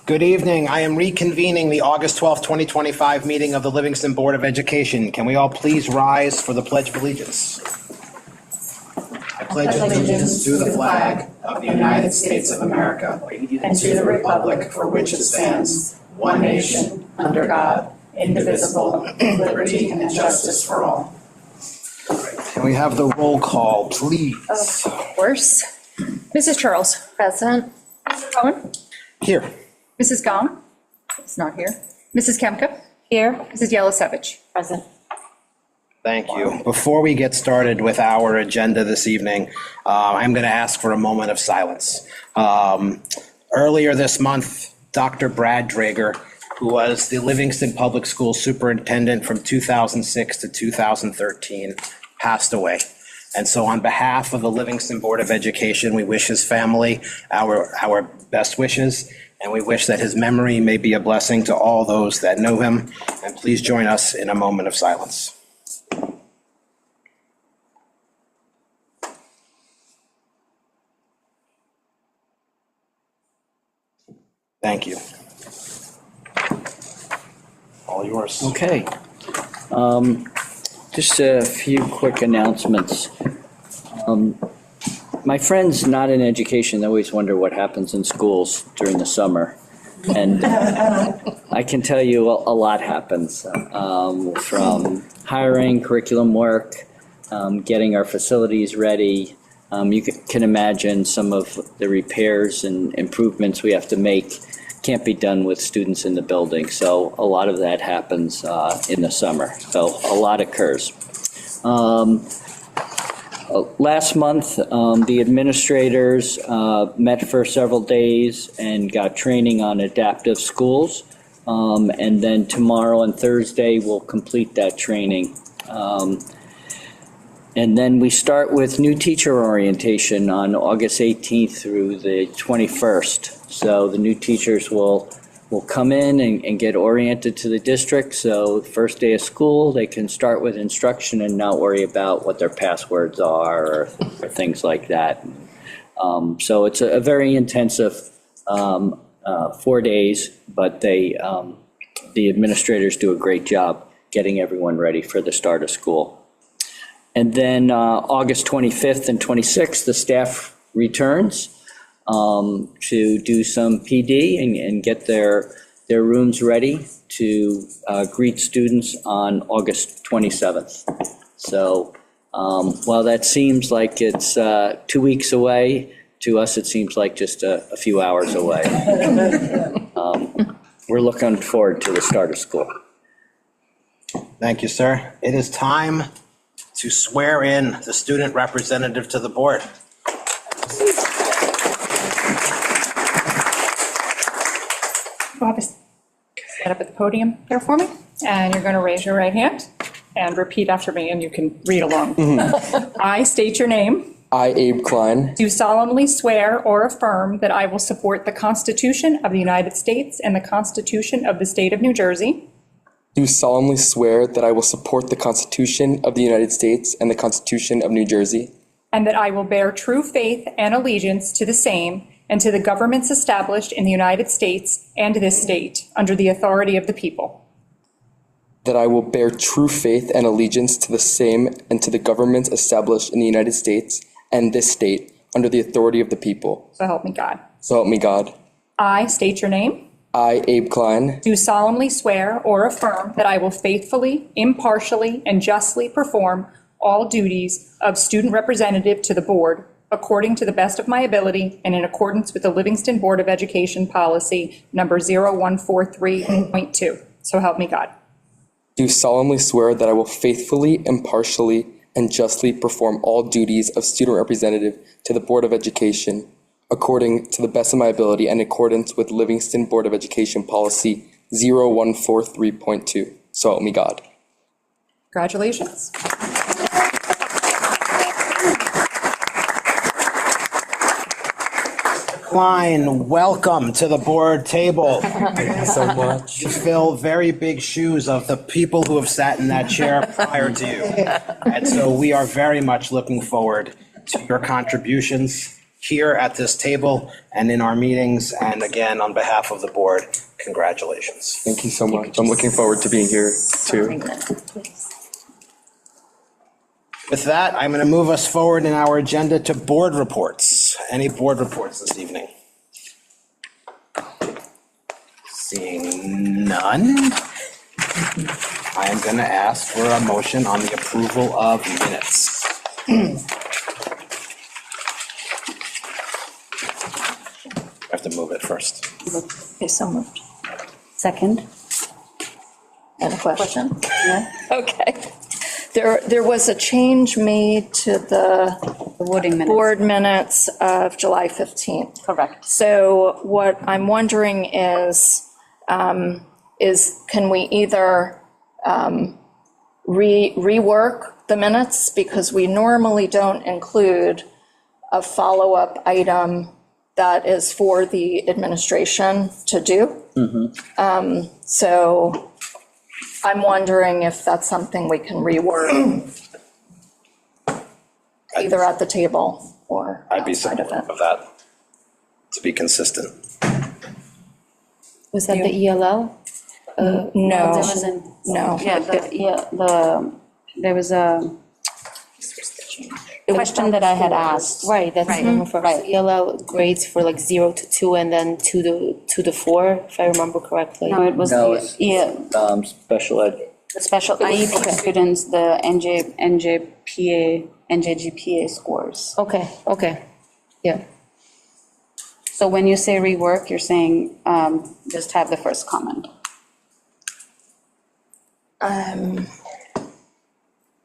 Good evening. I am reconvening the August 12th, 2025 meeting of the Livingston Board of Education. Can we all please rise for the Pledge of Allegiance? I pledge allegiance to the flag of the United States of America and to the republic for which it stands, one nation, under God, indivisible, with liberty and justice for all. Can we have the roll call, please? Of course. Mrs. Charles. Present. Mr. Cohen. Here. Mrs. Gong is not here. Mrs. Kemka. Here. Mrs. Yelisevich. Present. Thank you. Before we get started with our agenda this evening, I'm going to ask for a moment of silence. Earlier this month, Dr. Brad Drager, who was the Livingston Public School Superintendent from 2006 to 2013, passed away. And so on behalf of the Livingston Board of Education, we wish his family our best wishes, and we wish that his memory may be a blessing to all those that know him. And please join us in a moment of silence. Thank you. All yours. Okay. Just a few quick announcements. My friends not in education always wonder what happens in schools during the summer. And I can tell you a lot happens, from hiring, curriculum work, getting our facilities ready. You can imagine some of the repairs and improvements we have to make can't be done with students in the building. So a lot of that happens in the summer. So a lot occurs. Last month, the administrators met for several days and got training on adaptive schools. And then tomorrow and Thursday, we'll complete that training. And then we start with new teacher orientation on August 18th through the 21st. So the new teachers will come in and get oriented to the district. So first day of school, they can start with instruction and not worry about what their passwords are or things like that. So it's a very intensive 4 days, but the administrators do a great job getting everyone ready for the start of school. And then August 25th and 26th, the staff returns to do some PD and get their rooms ready to greet students on August 27th. So while that seems like it's 2 weeks away, to us it seems like just a few hours away. We're looking forward to the start of school. Thank you, sir. It is time to swear in the student representative to the board. You'll have to stand up at the podium there for me, and you're going to raise your right hand and repeat after me, and you can read along. I state your name. I, Abe Klein, Do solemnly swear or affirm that I will support the Constitution of the United States and the Constitution of the State of New Jersey, do solemnly swear that I will support the Constitution of the United States and the Constitution of New Jersey, and that I will bear true faith and allegiance to the same and to the governments established in the United States and this state under the authority of the people. that I will bear true faith and allegiance to the same and to the governments established in the United States and this state under the authority of the people. So help me God. So help me God. I state your name. I, Abe Klein, Do solemnly swear or affirm that I will faithfully, impartially, and justly perform all duties of student representative to the board according to the best of my ability and in accordance with the Livingston Board of Education Policy number 0143.2. So help me God. do solemnly swear that I will faithfully, impartially, and justly perform all duties of student representative to the Board of Education according to the best of my ability and in accordance with Livingston Board of Education Policy 0143.2. So help me God. Congratulations. Klein, welcome to the board table. Thank you so much. You fill very big shoes of the people who have sat in that chair prior to you. And so we are very much looking forward to your contributions here at this table and in our meetings. And again, on behalf of the board, congratulations. Thank you so much. I'm looking forward to being here too. With that, I'm going to move us forward in our agenda to board reports. Any board reports this evening? Seeing none, I am going to ask for a motion on the approval of minutes. I have to move it first. Okay, so moved. Second? And a question? Yeah. Okay. There was a change made to the The voting minutes. board minutes of July 15th. Correct. So what I'm wondering is can we either rework the minutes? Because we normally don't include a follow-up item that is for the administration to do. So I'm wondering if that's something we can rework, either at the table or I'd be outside of supportive it. of that, to be consistent. Was that the ELL? No, There wasn't. no. Yeah, there was a question that I had asked. Right, that's Right, normal for right. ELL grades for like 0 to 2 and then 2 to 4, if I remember correctly. No, it was No, the, it's yeah, special ed. the special IEP students, the NJGPA scores. Okay, yeah. So when you say rework, you're saying just have the first comment.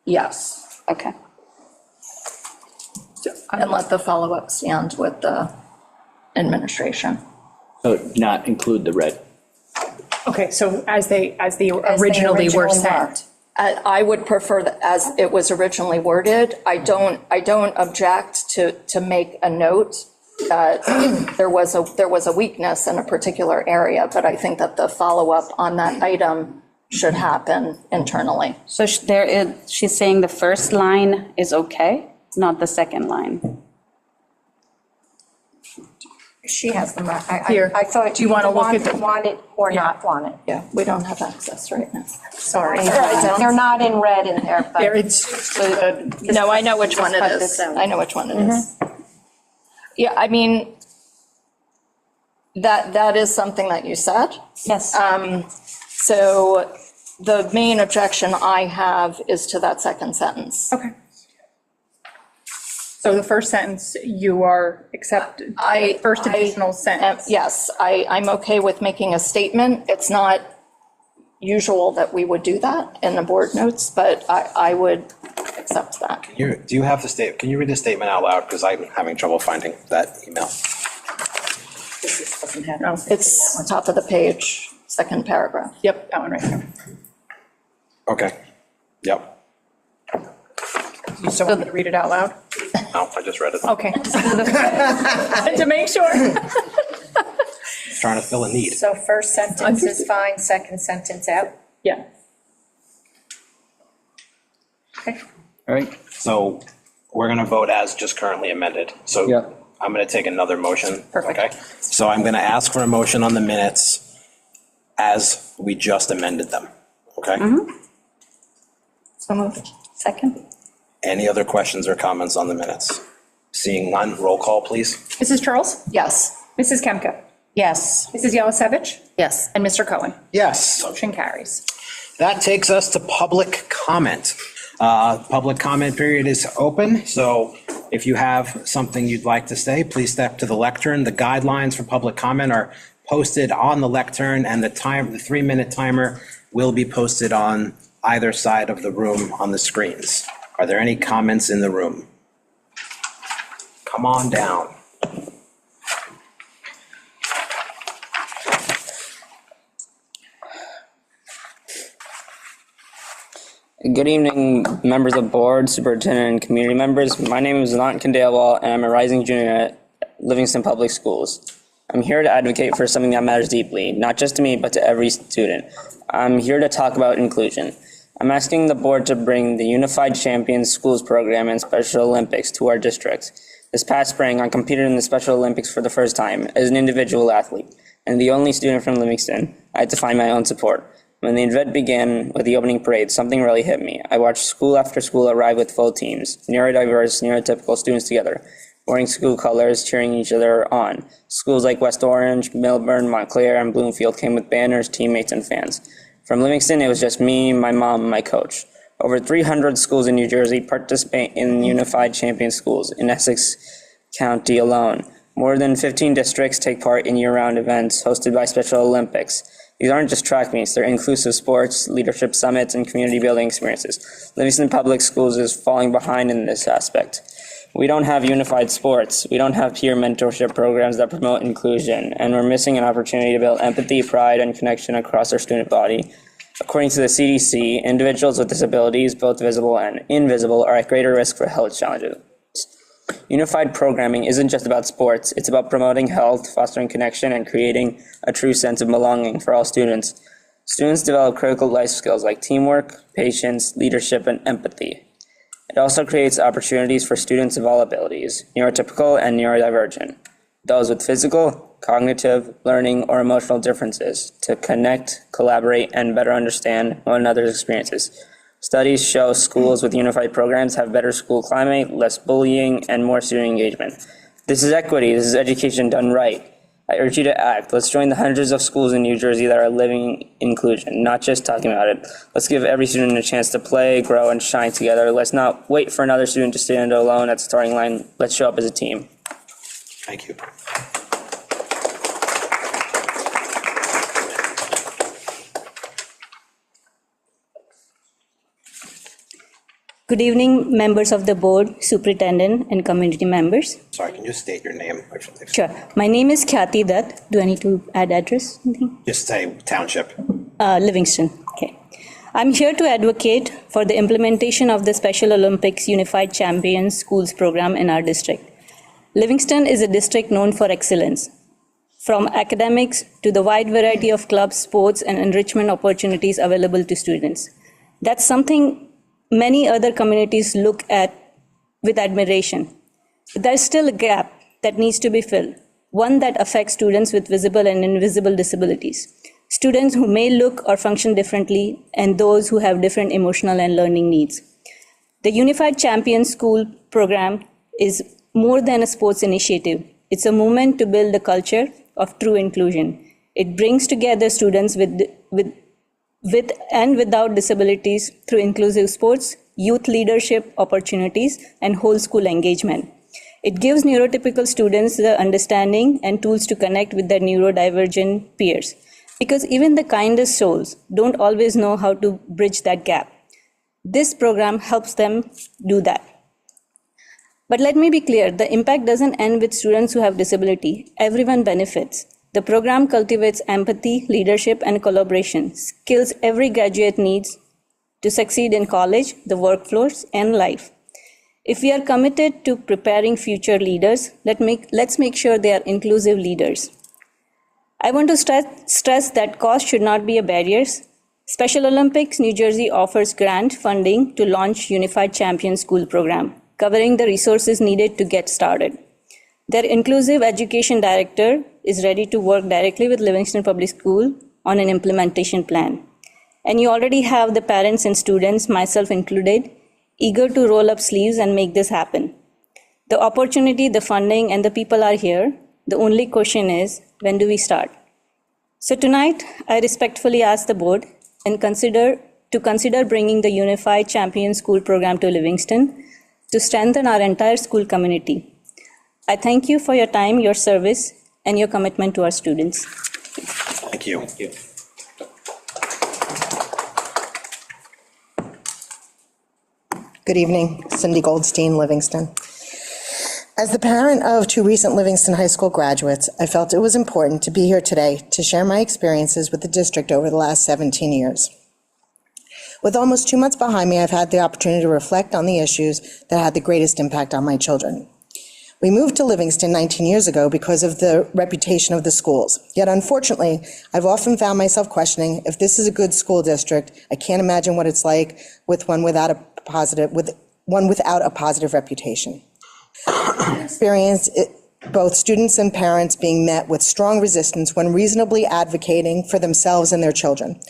Yes, Okay. and let the follow-up stand with the administration. So not include the red. Okay, so as they originally were sent. I would prefer that as it was originally worded. I don't object to make a note that there was a weakness in a particular area, but I think that the follow-up on that item should happen internally. So she's saying the first line is okay, not the second line. She has them. Here. I thought Do you wanna look at the- want it or not want it. Yeah, we don't have access right now. Sorry. don't. They're not in red in there, but. There, it's, No, I know which one it cut is. this out. I know which one it is. Yeah, I mean, that is something that you said. Yes. So the main objection I have is to that second sentence. okay. So the first sentence, you are accepted, first additional sentence. Yes, I'm okay with making a statement. It's not usual that we would do that in the board notes, but I would accept that. Do you have the state, can you read the statement out loud? Because I'm having trouble finding that email. No. It's on top of the page, second paragraph. Yep, that one right there. Okay, yep. You still want me to read it out loud? No, I just read it. Okay. To make sure. Trying to fill a need. So first sentence is fine, second sentence out. Yeah. All right, So we're going to vote as just currently amended. So Yeah. I'm going to take another motion. Perfect. Okay. So I'm going to ask for a motion on the minutes as we just amended them. Okay? So moved. Second? Any other questions or comments on the minutes? Seeing none, roll call, please. Mrs. Charles? Yes. Mrs. Kemka? Yes. Mrs. Yelisevich? Yes. And Mr. Cohen? Yes. Motion carries. That takes us to public comment. Public comment period is open, so if you have something you'd like to say, please step to the lectern. The guidelines for public comment are posted on the lectern, and the 3-minute timer will be posted on either side of the room on the screens. Are there any comments in the room? Come on down. Good evening, members of board, superintendent, and community members. My name is Anant Khandelwal, and I'm a rising junior at Livingston Public Schools. I'm here to advocate for something that matters deeply, not just to me, but to every student. I'm here to talk about inclusion. I'm asking the board to bring the Unified Champions Schools program and Special Olympics to our districts. This past spring, I competed in the Special Olympics for the first time as an individual athlete, and the only student from Livingston. I had to find my own support. When the event began with the opening parade, something really hit me. I watched school after school arrive with full teams, neurodiverse, neurotypical students together, wearing school colors, cheering each other on. Schools like West Orange, Milburn, Montclair, and Bloomfield came with banners, teammates, and fans. From Livingston, it was just me, my mom, and my coach. Over 300 schools in New Jersey participate in Unified Champion Schools in Essex County alone. More than 15 districts take part in year-round events hosted by Special Olympics. These aren't just track meets, they're inclusive sports, leadership summits, and community building experiences. Livingston Public Schools is falling behind in this aspect. We don't have unified sports, we don't have peer mentorship programs that promote inclusion, and we're missing an opportunity to build empathy, pride, and connection across our student body. According to the CDC, individuals with disabilities, both visible and invisible, are at greater risk for health challenges. Unified programming isn't just about sports, it's about promoting health, fostering connection, and creating a true sense of belonging for all students. Students develop critical life skills like teamwork, patience, leadership, and empathy. It also creates opportunities for students of all abilities, neurotypical and neurodivergent, those with physical, cognitive, learning, or emotional differences, to connect, collaborate, and better understand one another's experiences. Studies show schools with unified programs have better school climate, less bullying, and more student engagement. This is equity. This is education done right. I urge you to act. Let's join the hundreds of schools in New Jersey that are living inclusion, not just talking about it. Let's give every student a chance to play, grow, and shine together. Let's not wait for another student to stand alone at the starting line. Let's show up as a team. Thank you. Good evening, members of the board, superintendent, and community members. Sorry, can you state your name? Sure. My name is Khyati Dutt. Do I need to add address? Anything? Just say township. Livingston. Okay. I'm here to advocate for the implementation of the Special Olympics Unified Champions Schools program in our district. Livingston is a district known for excellence, from academics to the wide variety of clubs, sports, and enrichment opportunities available to students. That's something many other communities look at with admiration. But there's still a gap that needs to be filled, one that affects students with visible and invisible disabilities, students who may look or function differently, and those who have different emotional and learning needs. The Unified Champions School program is more than a sports initiative. It's a movement to build a culture of true inclusion. It brings together students with and without disabilities through inclusive sports, youth leadership opportunities, and whole school engagement. It gives neurotypical students the understanding and tools to connect with their neurodivergent peers, because even the kindest souls don't always know how to bridge that gap. This program helps them do that. But let me be clear, the impact doesn't end with students who have disability. Everyone benefits. The program cultivates empathy, leadership, and collaboration, skills every graduate needs to succeed in college, the workforce, and life. If we are committed to preparing future leaders, let's make sure they are inclusive leaders. I want to stress that cost should not be a barrier. Special Olympics New Jersey offers grant funding to launch Unified Champion School program, covering the resources needed to get started. Their inclusive education director is ready to work directly with Livingston Public School on an implementation plan. And you already have the parents and students, myself included, eager to roll up sleeves and make this happen. The opportunity, the funding, and the people are here. The only question is, when do we start? So tonight, I respectfully ask the board and consider bringing the Unified Champion School program to Livingston to strengthen our entire school community. I thank you for your time, your service, and your commitment to our students. Thank you. Thank you. Good evening, Cindy Goldstein, Livingston. As the parent of two recent Livingston High School graduates, I felt it was important to be here today to share my experiences with the district over the last 17 years. With almost 2 months behind me, I've had the opportunity to reflect on the issues that had the greatest impact on my children. We moved to Livingston 19 years ago because of the reputation of the schools. Yet unfortunately, I've often found myself questioning if this is a good school district. I can't imagine what it's like with one without a positive reputation. Experience both students and parents being met with strong resistance when reasonably advocating for themselves and their children.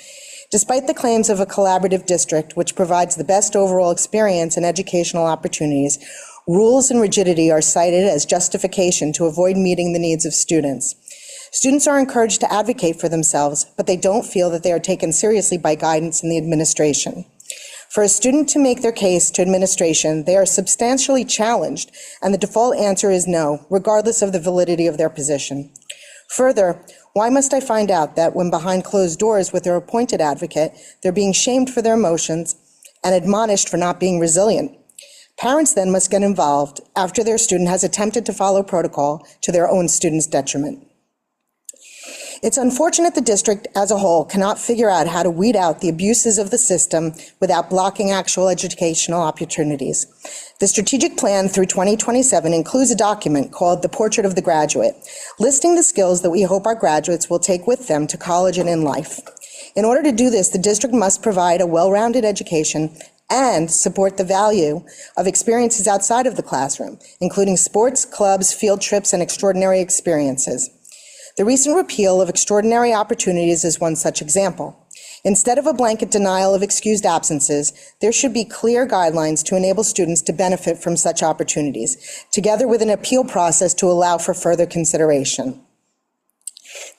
Despite the claims of a collaborative district which provides the best overall experience and educational opportunities, rules and rigidity are cited as justification to avoid meeting the needs of students. Students are encouraged to advocate for themselves, but they don't feel that they are taken seriously by guidance in the administration. For a student to make their case to administration, they are substantially challenged, and the default answer is no, regardless of the validity of their position. Further, why must I find out that when behind closed doors with their appointed advocate, they're being shamed for their emotions and admonished for not being resilient? Parents then must get involved after their student has attempted to follow protocol to their own student's detriment. It's unfortunate the district as a whole cannot figure out how to weed out the abuses of the system without blocking actual educational opportunities. The strategic plan through 2027 includes a document called The Portrait of the Graduate, listing the skills that we hope our graduates will take with them to college and in life. In order to do this, the district must provide a well-rounded education and support the value of experiences outside of the classroom, including sports, clubs, field trips, and extraordinary experiences. The recent repeal of extraordinary opportunities is one such example. Instead of a blanket denial of excused absences, there should be clear guidelines to enable students to benefit from such opportunities, together with an appeal process to allow for further consideration.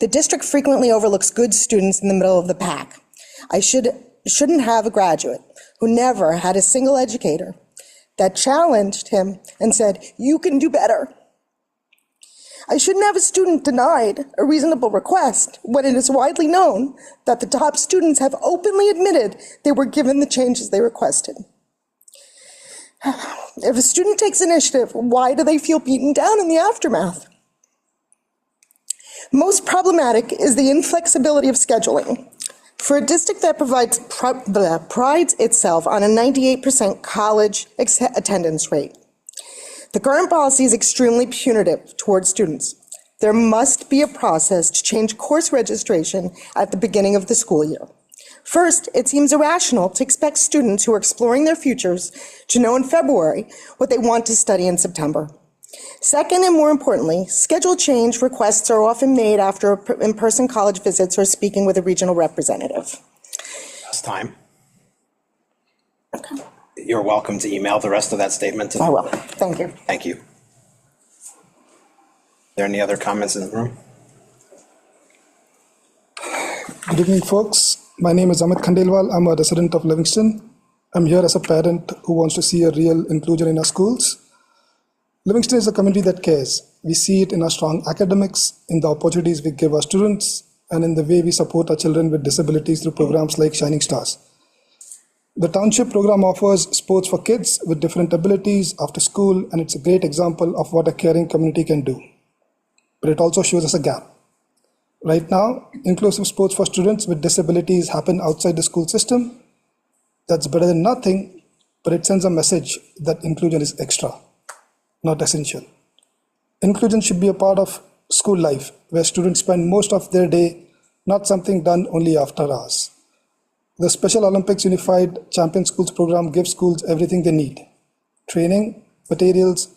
The district frequently overlooks good students in the middle of the pack. I shouldn't have a graduate who never had a single educator that challenged him and said, "You can do better." I shouldn't have a student denied a reasonable request when it is widely known that the top students have openly admitted they were given the changes they requested. If a student takes initiative, why do they feel beaten down in the aftermath? Most problematic is the inflexibility of scheduling. For a district that prides itself on a 98% college attendance rate, the current policy is extremely punitive towards students. There must be a process to change course registration at the beginning of the school year. First, it seems irrational to expect students who are exploring their futures to know in February what they want to study in September. Second, and more importantly, schedule change requests are often made after in-person college visits or speaking with a regional representative. Last time. You're welcome to email the rest of that statement. I will. Thank you. Thank you. Are there any other comments in the room? Good evening, folks. My name is Amit Khandelwal. I'm a resident of Livingston. I'm here as a parent who wants to see a real inclusion in our schools. Livingston is a community that cares. We see it in our strong academics, in the opportunities we give our students, and in the way we support our children with disabilities through programs like Shining Stars. The township program offers sports for kids with different abilities after school, and it's a great example of what a caring community can do. But it also shows us a gap. Right now, inclusive sports for students with disabilities happen outside the school system. That's better than nothing, but it sends a message that inclusion is extra, not essential. Inclusion should be a part of school life, where students spend most of their day, not something done only after hours. The Special Olympics Unified Champion Schools program gives schools everything they need: training, materials,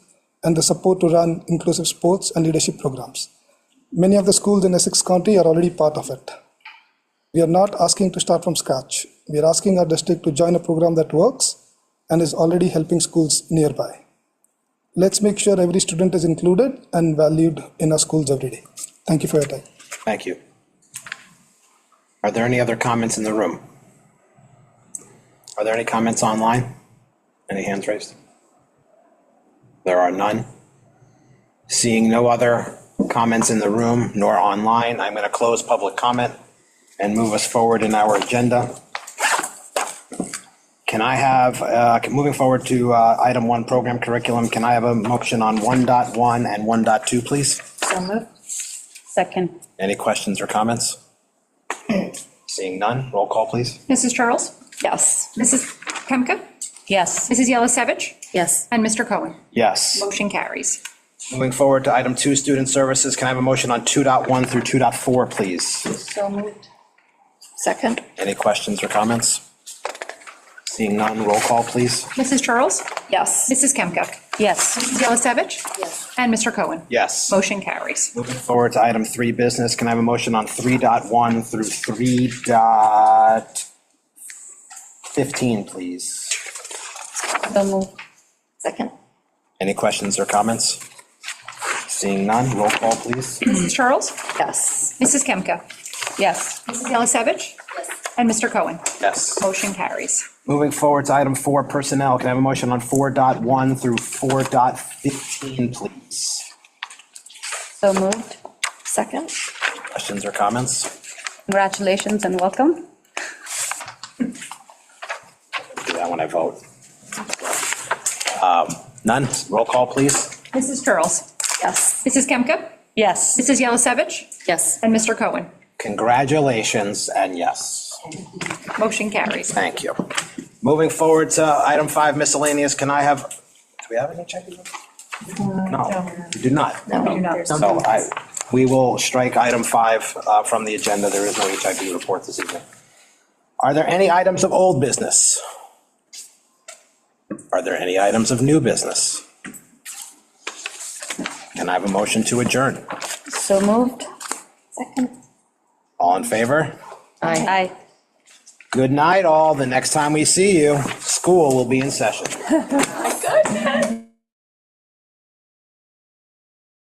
and the support to run inclusive sports and leadership programs. Many of the schools in Essex County are already part of it. We are not asking to start from scratch. We are asking our district to join a program that works and is already helping schools nearby. Let's make sure every student is included and valued in our schools every day. Thank you for your time. Thank you. Are there any other comments in the room? Are there any comments online? Any hands raised? There are none. Seeing no other comments in the room nor online, I'm going to close public comment and move us forward in our agenda. Can I have, moving forward to item 1, program curriculum, can I have a motion on 1.1 and 1.2, please? So moved. Second. Any questions or comments? Seeing none, roll call, please. Mrs. Charles? Yes. Mrs. Kemka? Yes. Mrs. Yelisevich? Yes. And Mr. Cohen? Yes. Motion carries. Moving forward to item 2, student services, can I have a motion on 2.1 through 2.4, please? So moved. Second. Any questions or comments? Seeing none, roll call, please. Mrs. Charles? Yes. Mrs. Kemka? Yes. Mrs. Yelizavich? Yes. And Mr. Cohen? Yes. Motion carries. Moving forward to item 3 business, can I have a motion on 3.1 through 3.15, please? So moved. Second. Any questions or comments? Seeing none, roll call, please. Mrs. Charles? Yes. Mrs. Kemka? Yes. Mrs. Yelizavich? Yes. And Mr. Cohen? Yes. Motion carries. Moving forward to item 4, personnel, can I have a motion on 4.1 through 4.15, please? So moved. Second. Questions or comments? Congratulations and welcome. Do that when I vote. None, roll call, please. Mrs. Charles? Yes. Mrs. Kemka? Yes. Mrs. Yelizavich? Yes. And Mr. Cohen? Congratulations, and yes. Motion carries. Thank you. Moving forward to item 5, miscellaneous, can I have, do we have any checking? No, we do not. No, do not. So we will strike item 5 from the agenda. There is no HIP report this evening. Are there any items of old business? Are there any items of new business? Can I have a motion to adjourn? So moved. Second. All in favor? Aye. Good night, all. The next time we see you, school will be in session. Good.